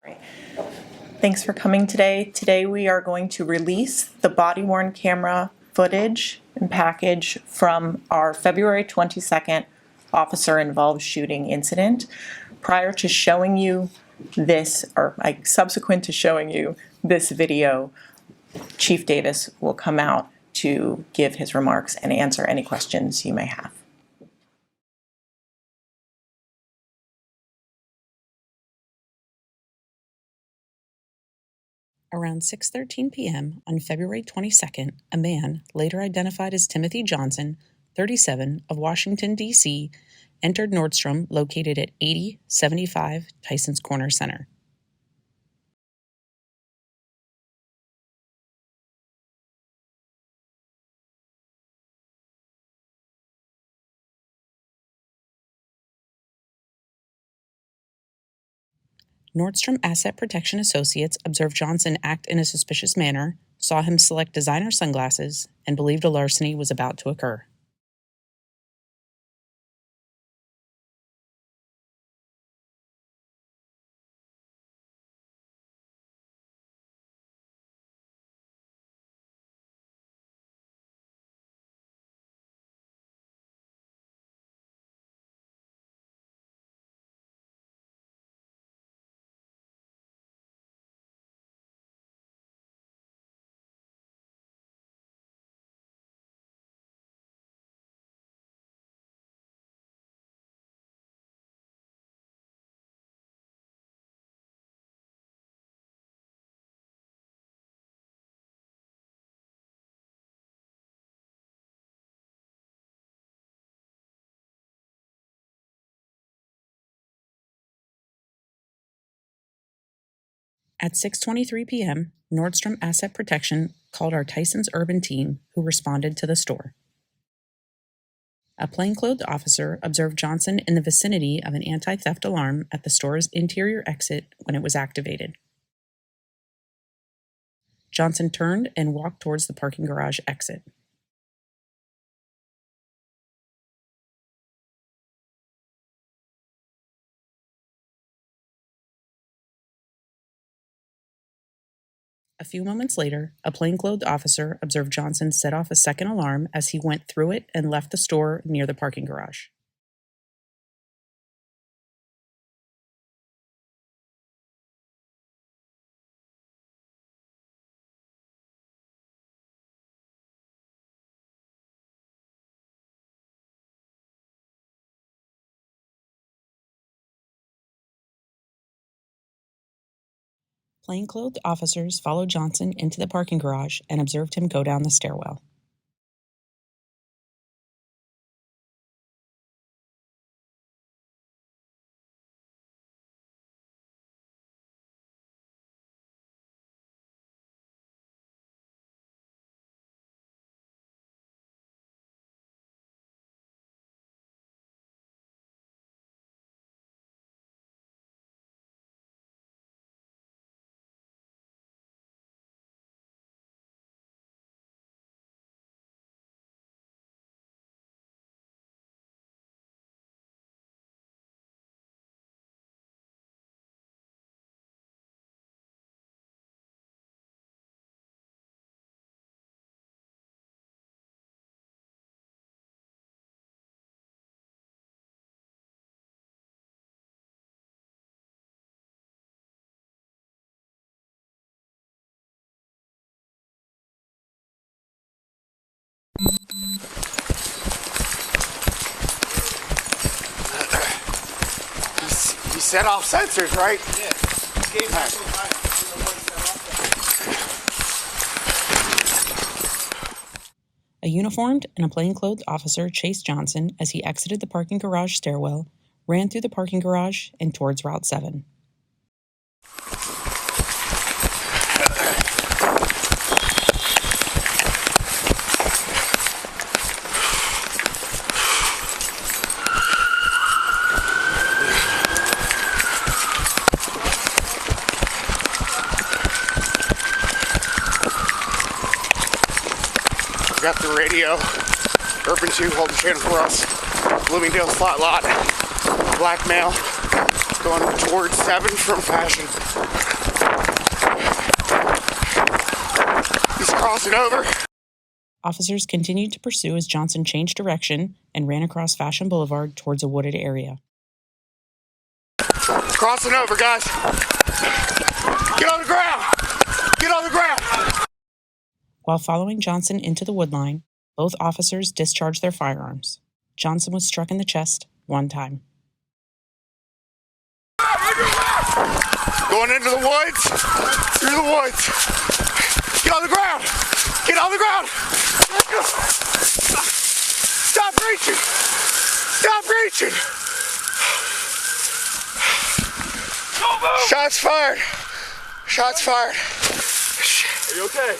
Right. Thanks for coming today. Today we are going to release the body-worn camera footage and package from our February 22nd officer-involved shooting incident. Prior to showing you this, or subsequent to showing you this video, Chief Davis will come out to give his remarks and answer any questions you may have. Around 6:13 p.m. on February 22nd, a man, later identified as Timothy Johnson, 37, of Washington, D.C., entered Nordstrom located at 8075 Tyson's Corner Center. Nordstrom Asset Protection Associates observed Johnson act in a suspicious manner, saw him select designer sunglasses, and believed a larceny was about to occur. At 6:23 p.m., Nordstrom Asset Protection called our Tyson's Urban team, who responded to the store. A plainclothed officer observed Johnson in the vicinity of an anti-theft alarm at the store's interior exit when it was activated. Johnson turned and walked towards the parking garage exit. A few moments later, a plainclothed officer observed Johnson set off a second alarm as he went through it and left the store near the parking garage. Plainclothed officers followed Johnson into the parking garage and observed him go down the stairwell. You set off sensors, right? Yeah. A uniformed and a plainclothed officer chased Johnson as he exited the parking garage stairwell, ran through the parking garage, and towards Route 7. Got the radio. Urban 2 holding channel for us. Bloomingdale slot lot. Black male. Going towards 7 from Fashion. He's crossing over. Officers continued to pursue as Johnson changed direction and ran across Fashion Boulevard towards a wooded area. Crossing over, guys. Get on the ground. Get on the ground. While following Johnson into the woodline, both officers discharged their firearms. Johnson was struck in the chest 1 time. Going into the woods. Through the woods. Get on the ground. Get on the ground. Stop reaching. Stop reaching. Shots fired. Shots fired. Are you okay?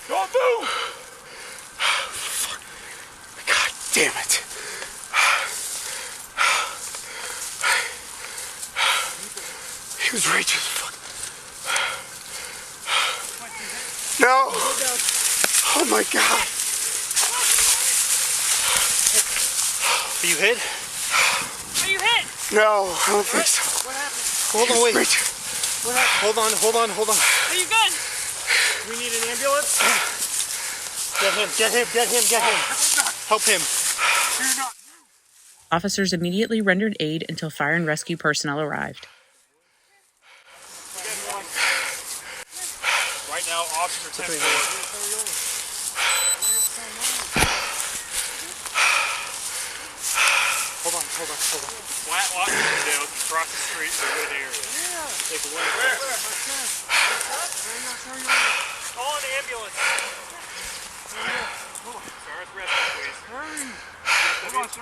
Don't move! God damn it. He was reaching. No. Oh my God. Are you hit? Are you hit? No, I don't think so. What happened? Hold on, wait. Reaching. What happened? Hold on. Are you good? We need an ambulance. Get him. Help him. Officers immediately rendered aid until fire and rescue personnel arrived. Right now, officer 10-4. Hold on. Flat Washington down, across the street to a good area. Take a look. Call an ambulance. Start rescue, please. Hurry. Hold on, sir.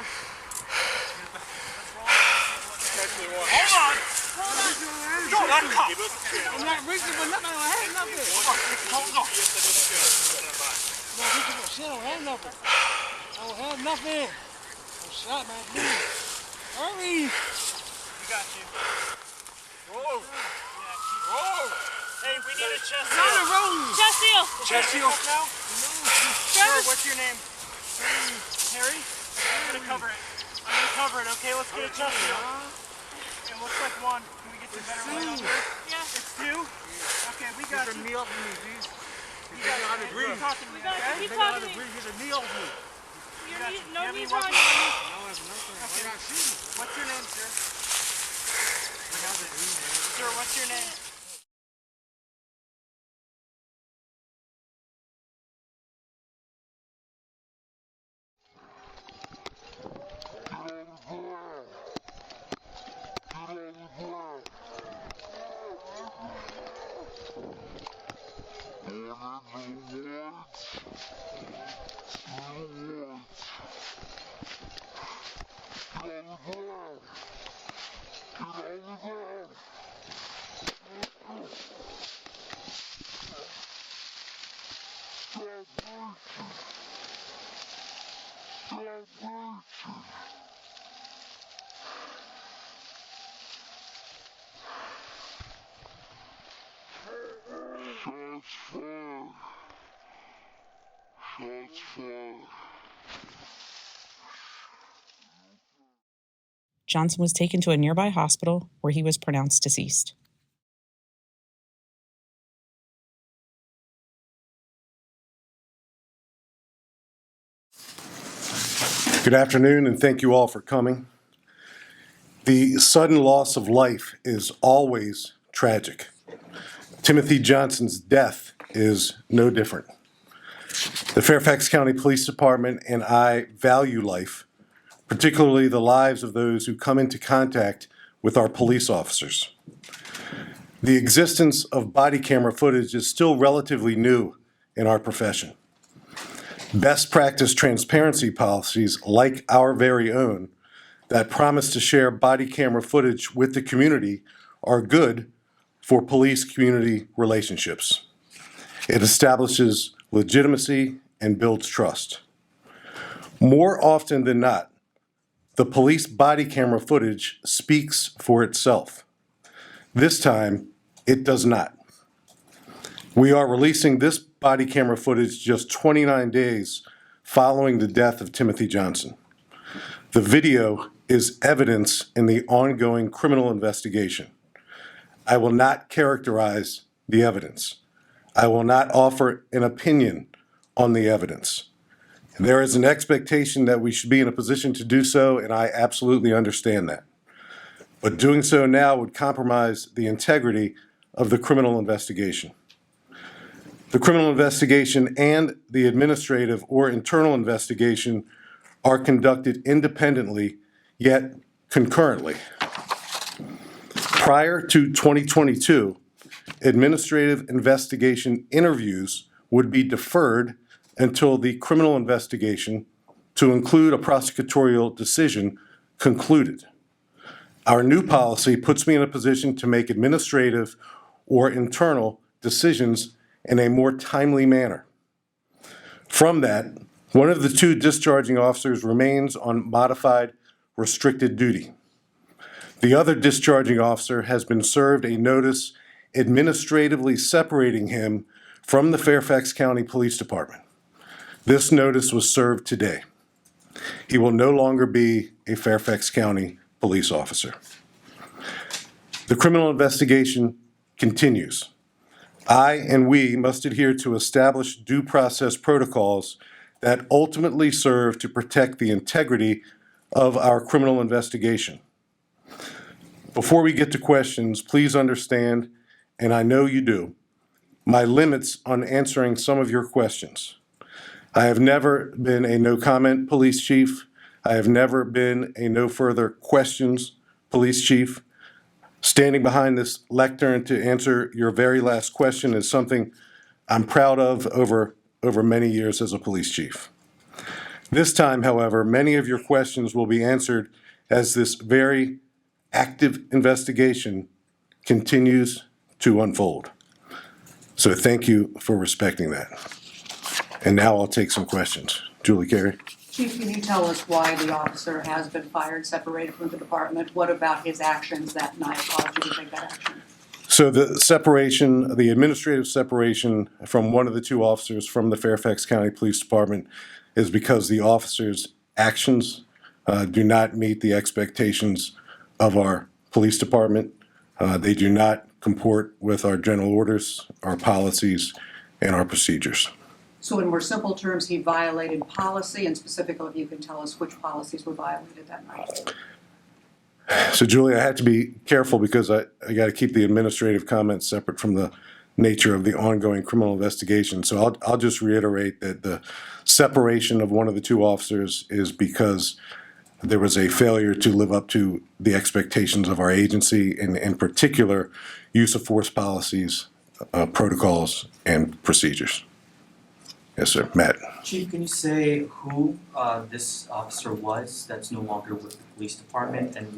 Hold on. I'm not reaching for nothing. I had nothing. Hold on. No, reaching for shit. I don't have nothing. I'm shot, man. Please. Hurry. We got you. Roll. Hey, we need a chest seal. Chest seal. Chest seal. Sir, what's your name? Harry? I'm gonna cover it. Okay, let's get a chest seal. It looks like 1. Can we get some better light on there? Yeah. It's 2? Okay, we got you. Knee off me, please. You got to breathe. Keep talking to me. Get a knee off me. No knees on you. Okay. What's your name, sir? Sir, what's your name? Johnson was taken to a nearby hospital where he was pronounced deceased. Good afternoon, and thank you all for coming. The sudden loss of life is always tragic. Timothy Johnson's death is no different. The Fairfax County Police Department and I value life, particularly the lives of those who come into contact with our police officers. The existence of body camera footage is still relatively new in our profession. Best practice transparency policies like our very own that promise to share body camera footage with the community are good for police-community relationships. It establishes legitimacy and builds trust. More often than not, the police body camera footage speaks for itself. This time, it does not. We are releasing this body camera footage just 29 days following the death of Timothy Johnson. The video is evidence in the ongoing criminal investigation. I will not characterize the evidence. I will not offer an opinion on the evidence. There is an expectation that we should be in a position to do so, and I absolutely understand that. But doing so now would compromise the integrity of the criminal investigation. The criminal investigation and the administrative or internal investigation are conducted independently, yet concurrently. Prior to 2022, administrative investigation interviews would be deferred until the criminal investigation, to include a prosecutorial decision, concluded. Our new policy puts me in a position to make administrative or internal decisions in a more timely manner. From that, one of the two discharging officers remains on modified restricted duty. The other discharging officer has been served a notice administratively separating him from the Fairfax County Police Department. This notice was served today. He will no longer be a Fairfax County police officer. The criminal investigation continues. I and we must adhere to established due process protocols that ultimately serve to protect the integrity of our criminal investigation. Before we get to questions, please understand, and I know you do, my limits on answering some of your questions. I have never been a no-comment police chief. I have never been a no further questions police chief. Standing behind this lectern to answer your very last question is something I'm proud of over many years as a police chief. This time, however, many of your questions will be answered as this very active investigation continues to unfold. So thank you for respecting that. And now I'll take some questions. Julie Carey. Chief, can you tell us why the officer has been fired, separated from the department? What about his actions that night caused you to take that action? So the separation, the administrative separation from one of the two officers from the Fairfax County Police Department is because the officer's actions do not meet the expectations of our police department. They do not comport with our general orders, our policies, and our procedures. So in more simple terms, he violated policy, and specifically if you can tell us which policies were violated that night. So Julie, I had to be careful because I got to keep the administrative comments separate from the nature of the ongoing criminal investigation. So I'll just reiterate that the separation of one of the two officers is because there was a failure to live up to the expectations of our agency, and in particular, use of force policies, protocols, and procedures. Yes, sir. Matt. Chief, can you say who this officer was that's no longer with the police department, and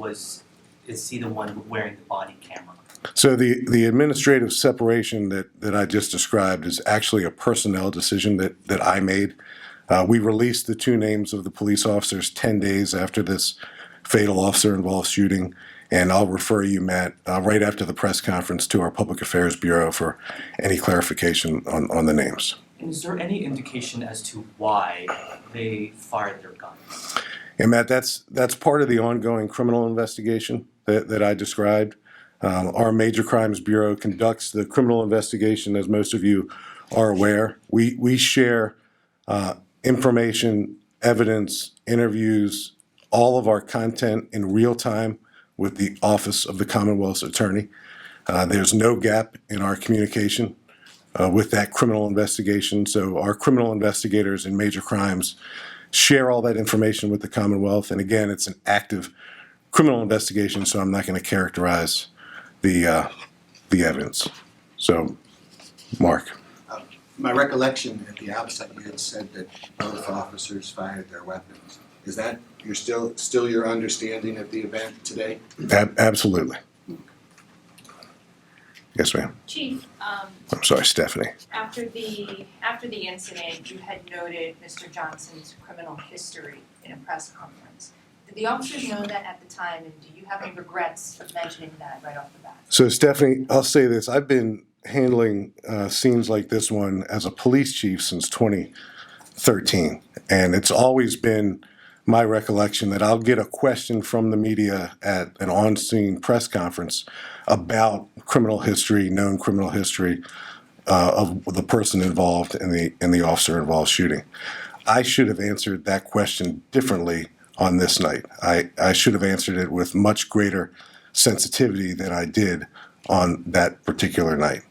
is he the one wearing the body camera? So the administrative separation that I just described is actually a personnel decision that I made. We released the two names of the police officers 10 days after this fatal officer-involved shooting, and I'll refer you, Matt, right after the press conference to our Public Affairs Bureau for any clarification on the names. And is there any indication as to why they fired their guns? And Matt, that's part of the ongoing criminal investigation that I described. Our Major Crimes Bureau conducts the criminal investigation, as most of you are aware. We share information, evidence, interviews, all of our content in real time with the Office of the Commonwealth's Attorney. There's no gap in our communication with that criminal investigation. So our criminal investigators in major crimes share all that information with the Commonwealth. And again, it's an active criminal investigation, so I'm not going to characterize the evidence. So, Mark. My recollection at the outset, you had said that both officers fired their weapons. Is that still your understanding of the event today? Absolutely. Yes, ma'am. Chief, I'm sorry, Stephanie. after the incident, you had noted Mr. Johnson's criminal history in a press conference. Did the officers know that at the time, and do you have any regrets of mentioning that right off the bat? So, Stephanie, I'll say this. I've been handling scenes like this one as a police chief since 2013, and it's always been my recollection that I'll get a question from the media at an on-scene press conference about criminal history, known criminal history of the person involved in the officer involved shooting. I should have answered that question differently on this night. I should have answered it with much greater sensitivity than I did on that particular night.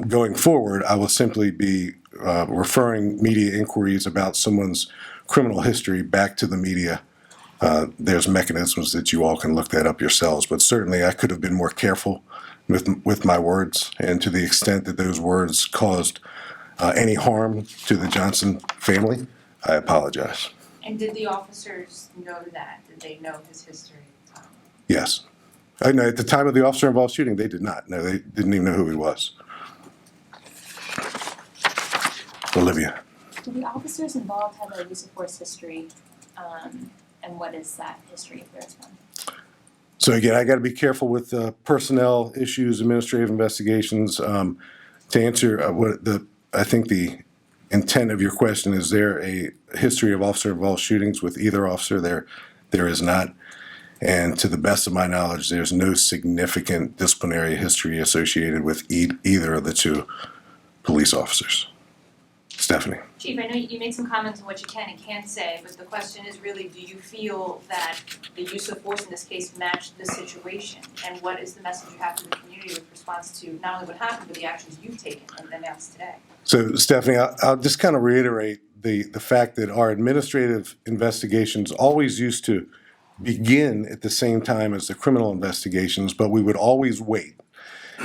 Going forward, I will simply be referring media inquiries about someone's criminal history back to the media. There's mechanisms that you all can look that up yourselves, but certainly I could have been more careful with my words, and to the extent that those words caused any harm to the Johnson family, I apologize. And did the officers know that? Did they know his history at the time? Yes. I know at the time of the officer involved shooting, they did not. No, they didn't even know who he was. Olivia. Do the officers involved have a use of force history, and what is that history if there's one? So again, I got to be careful with personnel issues, administrative investigations. To answer I think the intent of your question, is there a history of officer-involved shootings with either officer? There is not. And to the best of my knowledge, there's no significant disciplinary history associated with either of the two police officers. Stephanie. Chief, I know you made some comments on what you can and can't say, but the question is really, do you feel that the use of force in this case matched the situation? And what is the message you have to the community with response to not only what happened, but the actions you've taken and announced today? So, Stephanie, I'll just kind of reiterate the fact that our administrative investigations always used to begin at the same time as the criminal investigations, but we would always wait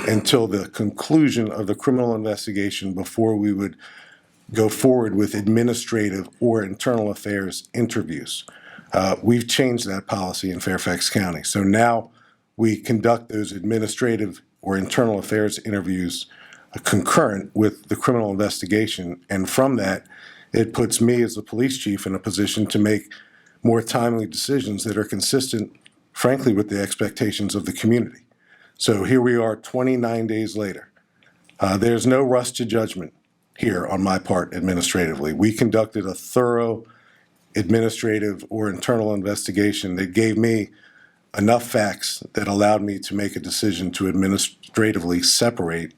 until the conclusion of the criminal investigation before we would go forward with administrative or internal affairs interviews. We've changed that policy in Fairfax County. So now we conduct those administrative or internal affairs interviews concurrent with the criminal investigation. And from that, it puts me as the police chief in a position to make more timely decisions that are consistent, frankly, with the expectations of the community. So here we are 29 days later. There's no rush to judgment here on my part administratively. We conducted a thorough administrative or internal investigation that gave me enough facts that allowed me to make a decision to administratively separate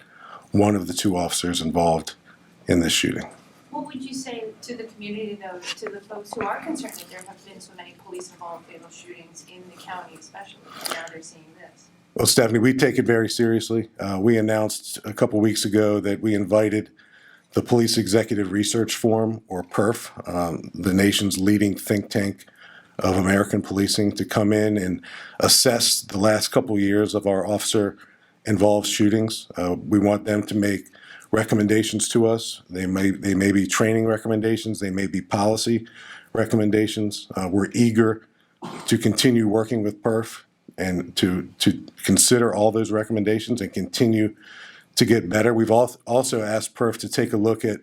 one of the two officers involved in this shooting. What would you say to the community, though, to the folks who are concerned that there have been so many police-involved fatal shootings in the county especially, and now they're seeing this? Well, Stephanie, we take it very seriously. We announced a couple weeks ago that we invited the Police Executive Research Forum, or PERF, the nation's leading think tank of American policing, to come in and assess the last couple years of our officer-involved shootings. We want them to make recommendations to us. They may be training recommendations, they may be policy recommendations. We're eager to continue working with PERF and to consider all those recommendations and continue to get better. We've also asked PERF to take a look at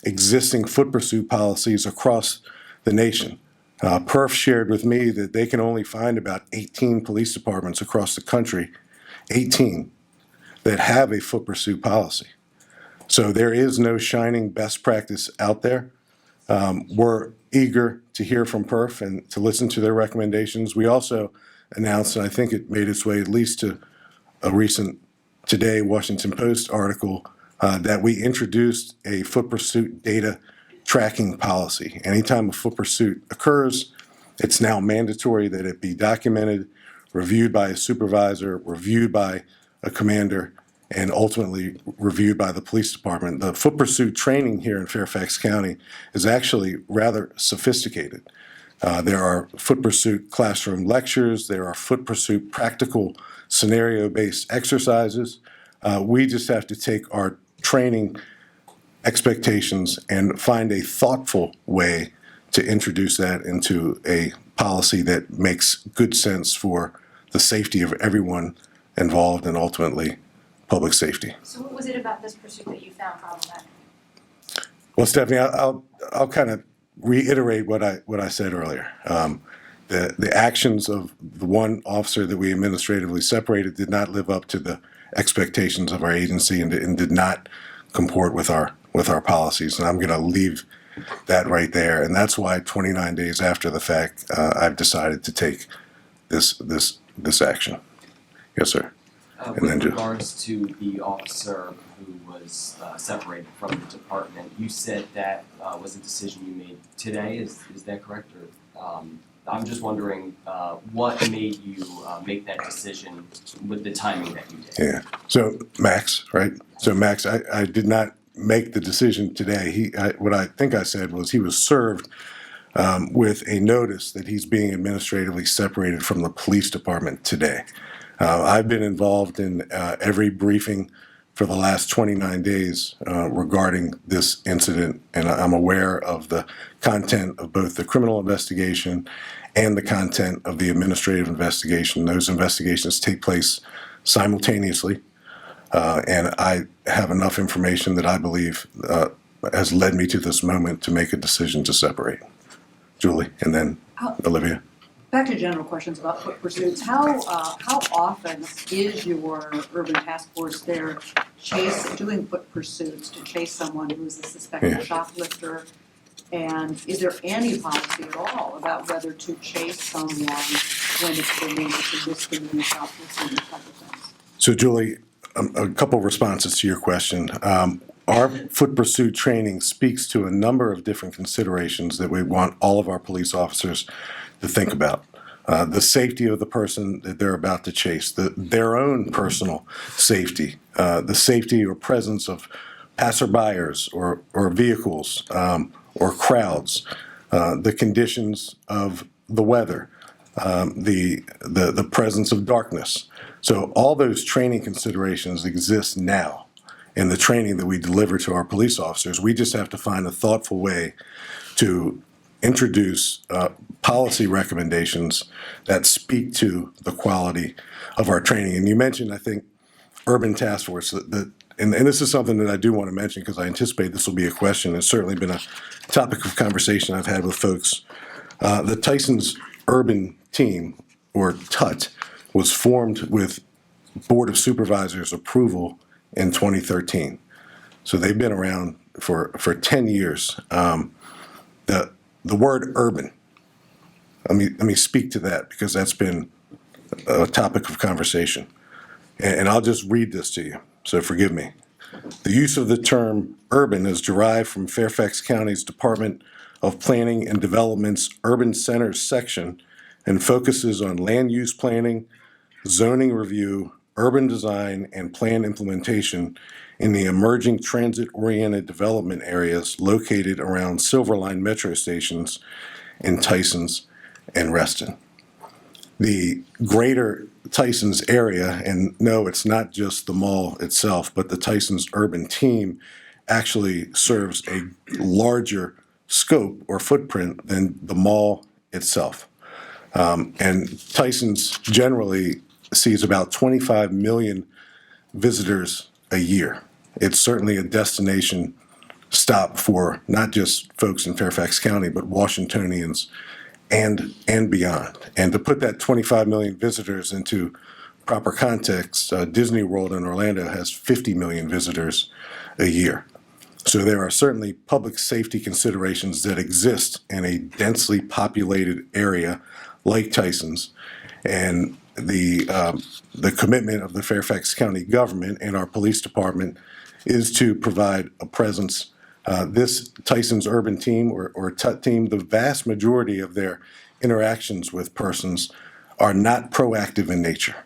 existing foot pursuit policies across the nation. PERF shared with me that they can only find about 18 police departments across the country, 18, that have a foot pursuit policy. So there is no shining best practice out there. We're eager to hear from PERF and to listen to their recommendations. We also announced, and I think it made its way at least to a recent Today Washington Post article, that we introduced a foot pursuit data tracking policy. Anytime a foot pursuit occurs, it's now mandatory that it be documented, reviewed by a supervisor, reviewed by a commander, and ultimately reviewed by the police department. The foot pursuit training here in Fairfax County is actually rather sophisticated. There are foot pursuit classroom lectures, there are foot pursuit practical scenario-based exercises. We just have to take our training expectations and find a thoughtful way to introduce that into a policy that makes good sense for the safety of everyone involved and ultimately public safety. So what was it about this pursuit that you found problematic? Well, Stephanie, I'll kind of reiterate what I said earlier. The actions of the one officer that we administratively separated did not live up to the expectations of our agency and did not comport with our policies. And I'm going to leave that right there. And that's why 29 days after the fact, I've decided to take this action. Yes, sir. And With then regards to the officer who was separated from the department, you said that was a decision you made today. Is that correct? Or I'm just wondering what made you make that decision with the timing that you did? Yeah. So Max, right? So Max, I did not make the decision today. What I think I said was he was served with a notice that he's being administratively separated from the police department today. I've been involved in every briefing for the last 29 days regarding this incident, and I'm aware of the content of both the criminal investigation and the content of the administrative investigation. Those investigations take place simultaneously, and I have enough information that I believe has led me to this moment to make a decision to separate. Julie, and then Olivia. Back to general questions about foot pursuits. How often is your urban task force there doing foot pursuits to chase someone who is a suspected shoplifter? And is there any policy at all about whether to chase someone when it's believed it's a misdemeanor shoplifting type of things? So Julie, a couple of responses to your question. Our foot pursuit training speaks to a number of different considerations that we want all of our police officers to think about. The safety of the person that they're about to chase, their own personal safety, the safety or presence of passerbyers or vehicles or crowds, the conditions of the weather, the presence of darkness. So all those training considerations exist now in the training that we deliver to our police officers. We just have to find a thoughtful way to introduce policy recommendations that speak to the quality of our training. And you mentioned, I think, urban task force. And this is something that I do want to mention because I anticipate this will be a question. It's certainly been a topic of conversation I've had with folks. The Tyson's Urban Team, or TUT, was formed with Board of Supervisors approval in 2013. So they've been around for 10 years. The word urban, let me speak to that because that's been a topic of conversation. And I'll just read this to you, so forgive me. The use of the term urban is derived from Fairfax County's Department of Planning and Development's Urban Centers section and focuses on land use planning, zoning review, urban design, and plan implementation in the emerging transit-oriented development areas located around Silver Line metro stations in Tysons and Reston. The greater Tysons area, and no, it's not just the mall itself, but the Tysons Urban Team actually serves a larger scope or footprint than the mall itself. And Tysons generally sees about 25 million visitors a year. It's certainly a destination stop for not just folks in Fairfax County, but Washingtonians and beyond. And to put that 25 million visitors into proper context, Disney World in Orlando has 50 million visitors a year. So there are certainly public safety considerations that exist in a densely populated area like Tysons. And the commitment of the Fairfax County government and our police department is to provide a presence. This Tysons Urban Team or TUT team, the vast majority of their interactions with persons are not proactive in nature.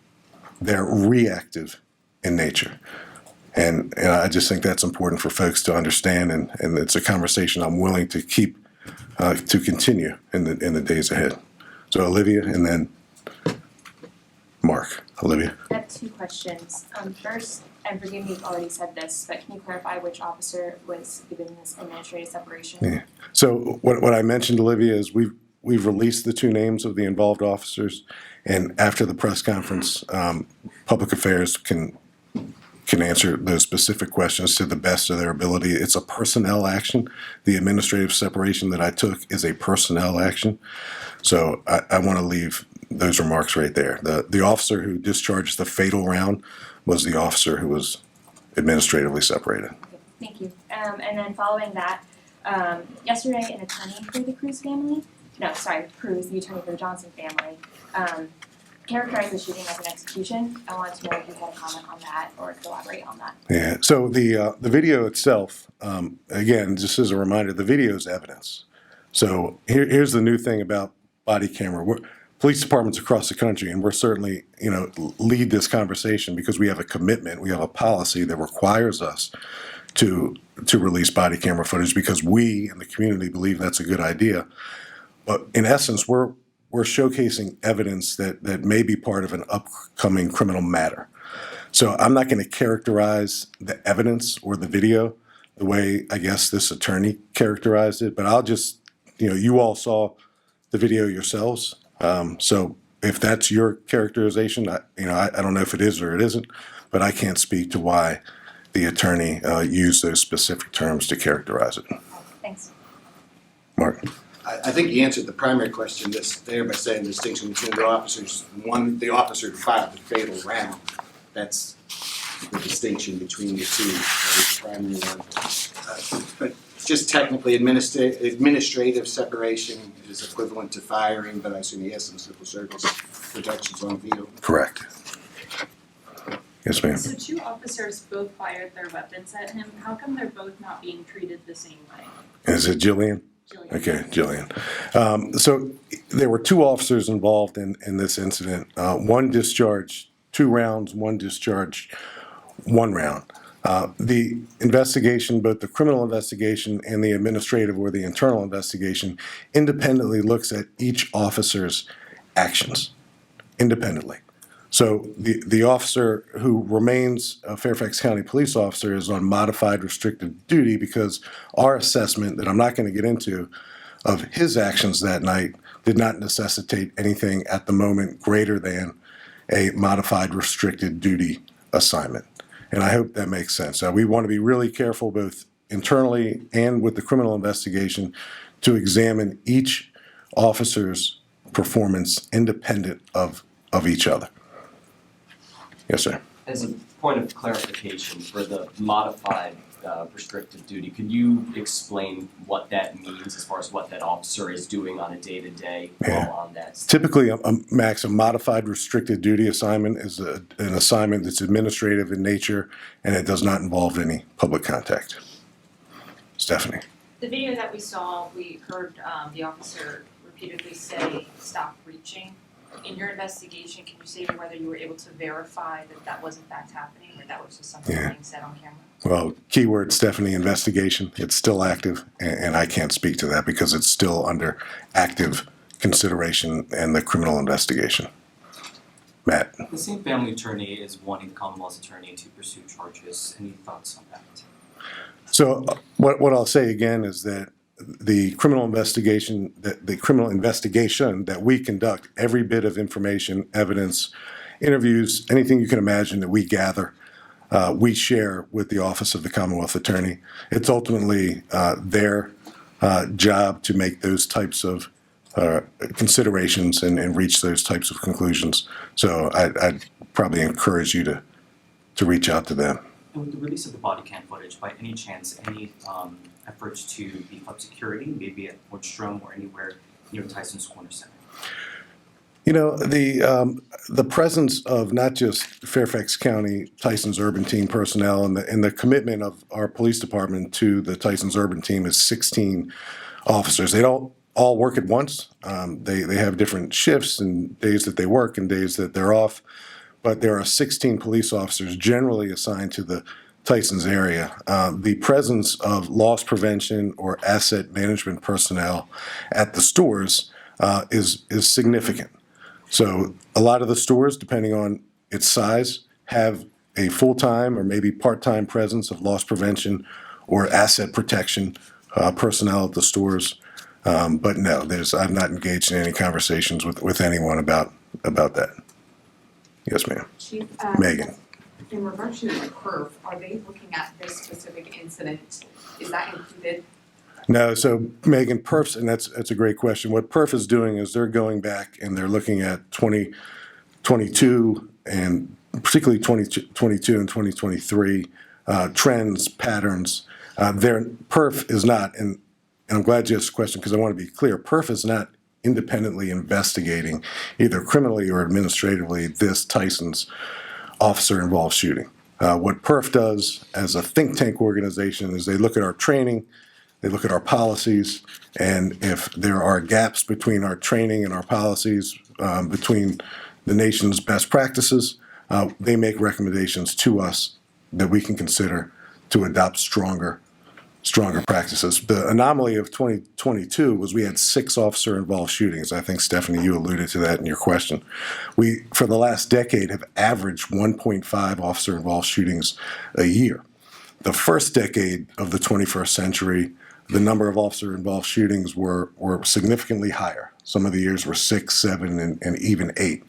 They're reactive in nature. And I just think that's important for folks to understand, and it's a conversation I'm willing to keep, to continue in the days ahead. So Olivia and then Mark. Olivia. I have two questions. First, and forgive me, you've already said this, but can you clarify which officer was given this administrative separation? Yeah. So what I mentioned, Olivia, is we've released the two names of the involved officers, and after the press conference, Public Affairs can answer those specific questions to the best of their ability. It's a personnel action. The administrative separation that I took is a personnel action. So I want to leave those remarks right there. The officer who discharged the fatal round was the officer who was administratively separated. Okay, thank you. And then following that, Yesterday, an attorney for the Cruz family, Cruz, the attorney for the Johnson family, characterized the shooting as an execution. I wanted to know if you had a comment on that or could elaborate on that. Yeah, so the video itself, again, just as a reminder, the video is evidence. So here's the new thing about body camera. Police departments across the country, and we're certainly, lead this conversation because we have a commitment, we have a policy that requires us to release body camera footage because we in the community believe that's a good idea. But in essence, we're showcasing evidence that may be part of an upcoming criminal matter. So I'm not going to characterize the evidence or the video the way I guess this attorney characterized it, but I'll just, you all saw the video yourselves. So if that's your characterization, I don't know if it is or it isn't, but I can't speak to why the attorney used those specific terms to characterize it. Thanks. Mark. I think you answered the primary question there by saying the distinction between the officers. One, the officer who fired the fatal round. That's the distinction between the two. That is the primary one. But just technically, administrative separation is equivalent to firing, but I assume he has some civil service protections on view. Correct. Yes, ma'am. So two officers both fired their weapons at him. How come they're both not being treated the same way? Is it Jillian? Okay, Jillian. So there were two officers involved in this incident. One discharged 2 rounds, one discharged 1 round. The investigation, both the criminal investigation and the administrative or the internal investigation, independently looks at each officer's actions independently. So the officer who remains a Fairfax County police officer is on modified restricted duty because our assessment, that I'm not going to get into, of his actions that night did not necessitate anything at the moment greater than a modified restricted duty assignment. And I hope that makes sense. We want to be really careful both internally and with the criminal investigation to examine each officer's performance independent of each other. Yes, sir. As a point of clarification, for the modified restrictive duty, could you explain what that means as far as what that officer is doing on a day-to-day while on that? Typically, Max, a modified restricted duty assignment is an assignment that's administrative in nature, and it does not involve any public contact. Stephanie. The video that we saw, we heard the officer repeatedly say, "Stop reaching." In your investigation, can you say whether you were able to verify that that was in fact happening, or that was just something being said on camera? Well, keyword, Stephanie, investigation. It's still active, and I can't speak to that because it's still under active consideration in the criminal investigation. Matt. The same family attorney is wanting the Commonwealth's attorney to pursue charges. Any thoughts on that? So what I'll say again is that the criminal investigation that we conduct, every bit of information, evidence, interviews, anything you can imagine that we gather, we share with the Office of the Commonwealth Attorney. It's ultimately their job to make those types of considerations and reach those types of conclusions. So I'd probably encourage you to reach out to them. And with the release of the body cam footage, by any chance, any efforts to beef up security, maybe at Nordstrom or anywhere near Tyson's Corner Center? You know, the presence of not just Fairfax County Tyson's Urban Team personnel and the commitment of our police department to the Tyson's Urban Team is 16 officers. They don't all work at once. They have different shifts and days that they work and days that they're off. But there are 16 police officers generally assigned to the Tyson's area. The presence of loss prevention or asset management personnel at the stores is significant. So a lot of the stores, depending on its size, have a full-time or maybe part-time presence of loss prevention or asset protection personnel at the stores. But no, I've not engaged in any conversations with anyone about that. Yes, ma'am. Chief, Megan. In regards to the perf, are they looking at this specific incident? Is that included? No, so Megan, perfs, and that's a great question. What perf is doing is they're going back and they're looking at 2022 and particularly 2022 and 2023 trends, patterns. Their perf is not, and I'm glad you asked the question because I want to be clear. PERF is not independently investigating either criminally or administratively this Tyson's officer-involved shooting. What PERF does as a think tank organization is they look at our training, they look at our policies, and if there are gaps between our training and our policies, between the nation's best practices, they make recommendations to us that we can consider to adopt stronger practices. The anomaly of 2022 was we had 6 officer-involved shootings. I think, Stephanie, you alluded to that in your question. We, for the last decade, have averaged 1.5 officer-involved shootings a year. The first decade of the 21st century, the number of officer-involved shootings were significantly higher. Some of the years were 6, 7, and even 8.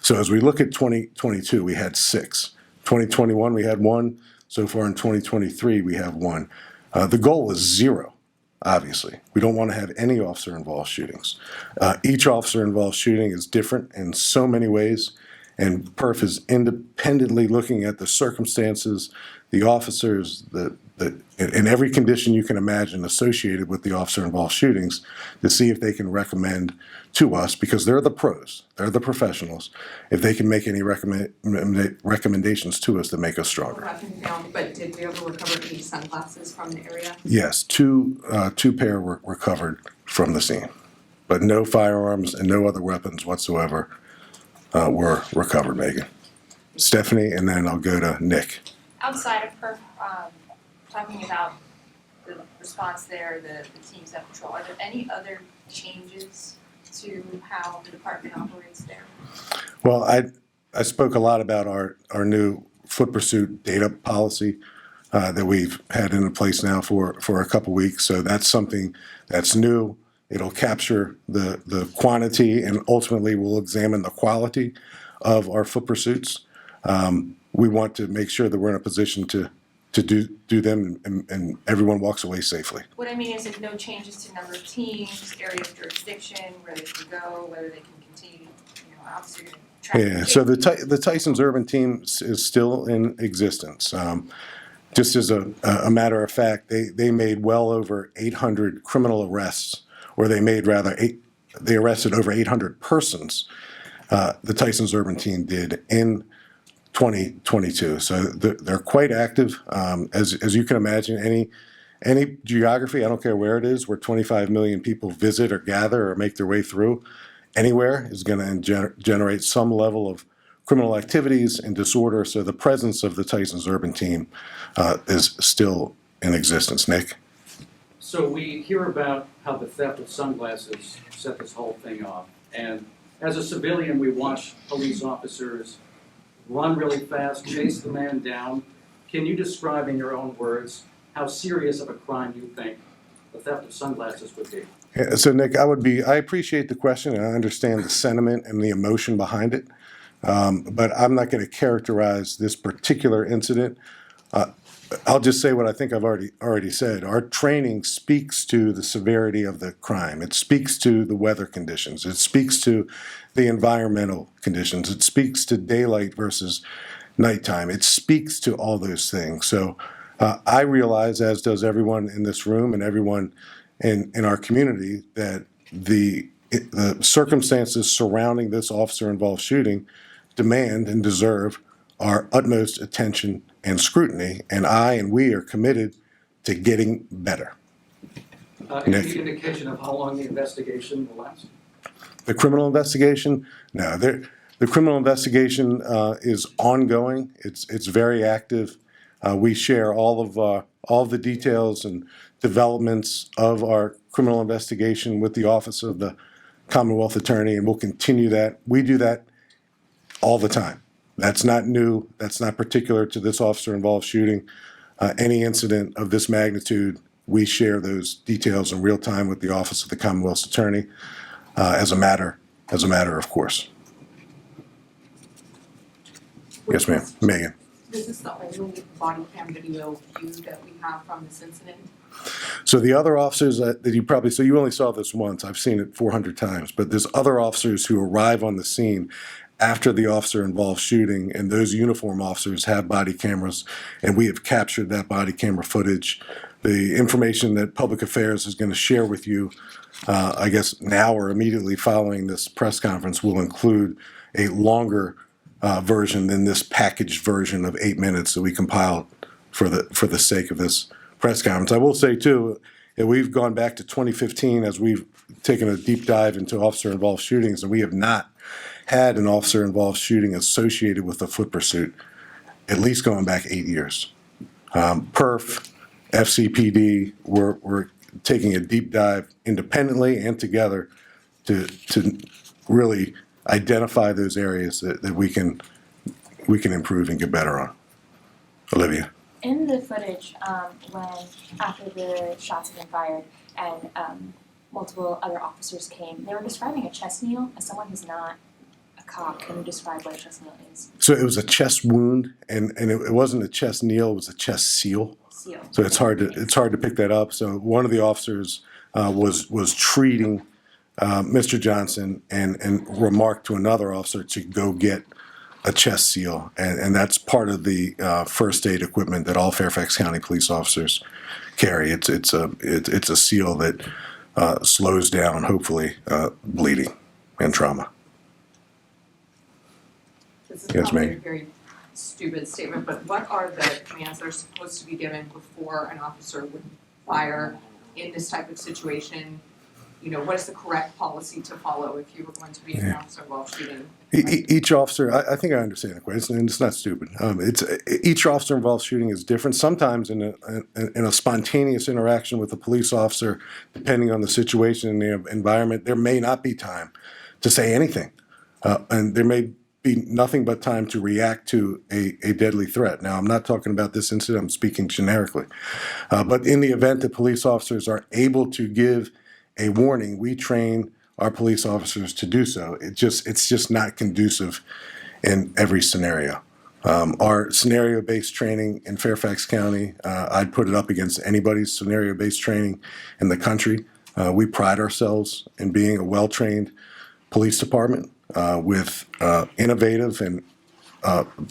So as we look at 2022, we had 6. 2021, we had 1. So far in 2023, we have 1. The goal is 0, obviously. We don't want to have any officer-involved shootings. Each officer-involved shooting is different in so many ways, and PERF is independently looking at the circumstances, the officers, and every condition you can imagine associated with the officer-involved shootings to see if they can recommend to us, because they're the pros, they're the professionals, if they can make any recommendations to us that make us stronger. But did we ever recover any sunglasses from the area? Yes, two pair were recovered from the scene, but no firearms and no other weapons whatsoever were recovered, Megan. Stephanie, and then I'll go to Nick. Outside of PERF, talking about the response there, the teams that patrol, are there any other changes to how the department operates there? Well, I spoke a lot about our new foot pursuit data policy that we've had in place now for a couple weeks. So that's something that's new. It'll capture the quantity, and ultimately we'll examine the quality of our foot pursuits. We want to make sure that we're in a position to do them and everyone walks away safely. What I mean is if no changes to number of teams, area of jurisdiction, where they can go, whether they can continue, obviously you're gonna track. Yeah, so the Tyson's Urban Team is still in existence. Just as a matter of fact, they made well over 800 criminal arrests, or they arrested over 800 persons. The Tyson's Urban Team did in 2022. So they're quite active. As you can imagine, any geography, I don't care where it is, where 25 million people visit or gather or make their way through, anywhere is going to generate some level of criminal activities and disorder. So the presence of the Tyson's Urban Team is still in existence. Nick? So we hear about how the theft of sunglasses set this whole thing off. And as a civilian, we watch police officers run really fast, chase the man down. Can you describe in your own words how serious of a crime you think the theft of sunglasses would be? Yeah, so Nick, I appreciate the question and I understand the sentiment and the emotion behind it. But I'm not going to characterize this particular incident. I'll just say what I think I've already said. Our training speaks to the severity of the crime. It speaks to the weather conditions. It speaks to the environmental conditions. It speaks to daylight versus nighttime. It speaks to all those things. So I realize, as does everyone in this room and everyone in our community, that the circumstances surrounding this officer-involved shooting demand and deserve our utmost attention and scrutiny, and I and we are committed to getting better. Any indication of how long the investigation will last? The criminal investigation? No, the criminal investigation is ongoing. It's very active. We share all of the details and developments of our criminal investigation with the Office of the Commonwealth Attorney, and we'll continue that. We do that all the time. That's not new. That's not particular to this officer-involved shooting. Any incident of this magnitude, we share those details in real time with the Office of the Commonwealth's Attorney as a matter of course. Yes, ma'am. Megan. This is the only body cam video view that we have from this incident? So the other officers that you only saw this once. I've seen it 400 times, but there's other officers who arrive on the scene after the officer-involved shooting, and those uniform officers have body cameras, and we have captured that body camera footage the information that Public Affairs is going to share with you, I guess now or immediately following this press conference, will include a longer version than this packaged version of 8 minutes that we compiled for the sake of this press conference. I will say too that we've gone back to 2015 as we've taken a deep dive into officer-involved shootings, and we have not had an officer-involved shooting associated with a foot pursuit, at least going back 8 years. PERF, FCPD, we're taking a deep dive independently and together to really identify those areas that we can improve and get better on. Olivia. In the footage, when after the shots had been fired and multiple other officers came, they were describing a chest kneel. As someone who's not a cop, can you describe what a chest kneel is? So it was a chest wound, and it wasn't a chest kneel; it was a chest seal. So it's hard to pick that up. So one of the officers was treating Mr. Johnson and remarked to another officer to go get a chest seal, and that's part of the first aid equipment that all Fairfax County police officers carry. It's a seal that slows down, hopefully, bleeding and trauma. This is Yes, probably ma'am. a very stupid statement, but what are the commands that are supposed to be given before an officer would fire in this type of situation? You know, what is the correct policy to follow if you were going to be an officer while shooting? Each officer, I think I understand the question, and it's not stupid. Each officer involved shooting is different. Sometimes in a spontaneous interaction with a police officer, depending on the situation and the environment, there may not be time to say anything, and there may be nothing but time to react to a deadly threat. Now, I'm not talking about this incident. I'm speaking generically, but in the event that police officers are able to give a warning, we train our police officers to do so. It's just not conducive in every scenario. Our scenario-based training in Fairfax County, I'd put it up against anybody's scenario-based training in the country. We pride ourselves in being a well-trained police department with innovative and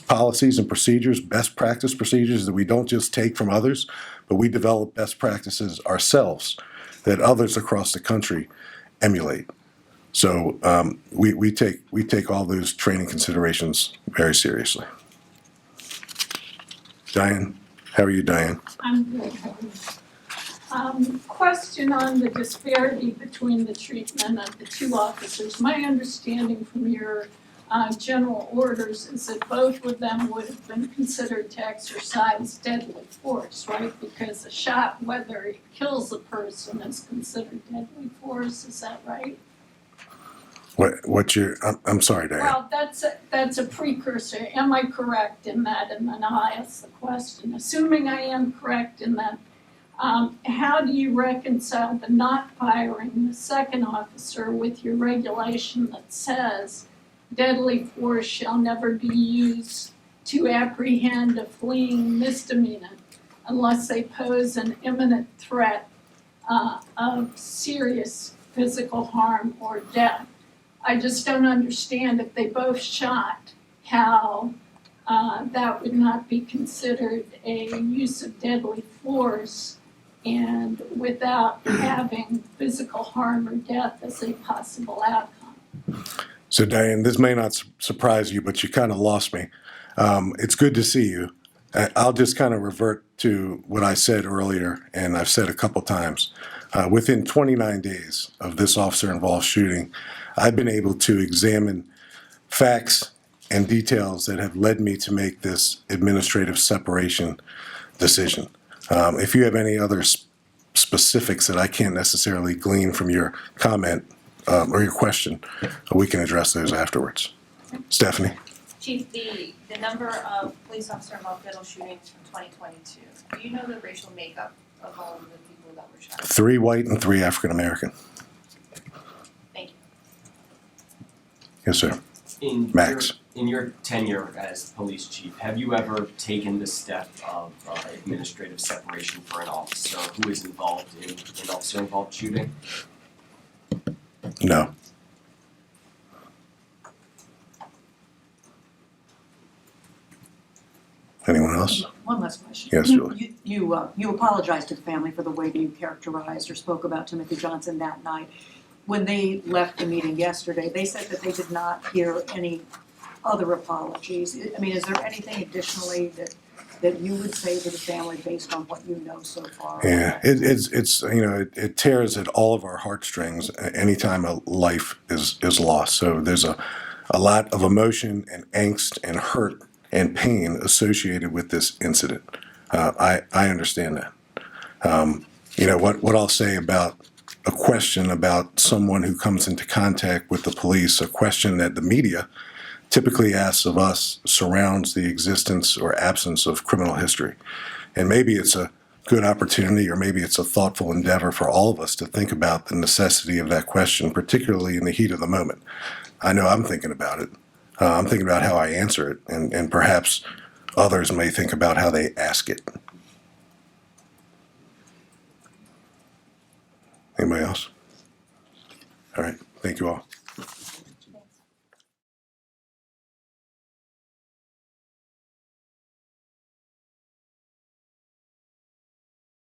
policies and procedures, best practice procedures that we don't just take from others, but we develop best practices ourselves that others across the country emulate. So we take all those training considerations very seriously. Diane, how are you, Diane? I'm good. Question on the disparity between the treatment of the two officers. My understanding from your general orders is that both of them would have been considered to exercise deadly force, right? Because a shot, whether it kills a person, is considered deadly force. Is that right? I'm sorry, Diane. Well, that's a precursor. Am I correct in that? And then I'll ask the question. Assuming I am correct in that, how do you reconcile the not firing the second officer with your regulation that says deadly force shall never be used to apprehend a fleeing misdemeanor unless they pose an imminent threat of serious physical harm or death? I just don't understand if they both shot how that would not be considered a use of deadly force and without having physical harm or death as a possible outcome. So Diane, this may not surprise you, but you kind of lost me. It's good to see you. I'll just kind of revert to what I said earlier, and I've said a couple times. Within 29 days of this officer-involved shooting, I've been able to examine facts and details that have led me to make this administrative separation decision. If you have any other specifics that I can't necessarily glean from your comment or your question, we can address those afterwards. Stephanie? Chief, the number of police officer involved fatal shootings from 2022, do you know the racial makeup of all of the people that were shot? 3 white and 3 African American. Thank you. Yes, sir. Max. In your tenure as police chief, have you ever taken the step of administrative separation for an officer who is involved in an officer-involved shooting? No. Anyone else? One last question. Yes, Julie. You apologized to the family for the way that you characterized or spoke about Timothy Johnson that night. When they left the meeting yesterday, they said that they did not hear any other apologies. I mean, is there anything additionally that you would say to the family based on what you know so far? Yeah, it's it tears at all of our heartstrings anytime a life is lost. So there's a lot of emotion and angst and hurt and pain associated with this incident. I understand that. What I'll say about a question about someone who comes into contact with the police, a question that the media typically asks of us, surrounds the existence or absence of criminal history. And maybe it's a good opportunity, or maybe it's a thoughtful endeavor for all of us to think about the necessity of that question, particularly in the heat of the moment. I know I'm thinking about it. I'm thinking about how I answer it, and perhaps others may think about how they ask it. Anybody else? All right. Thank you all.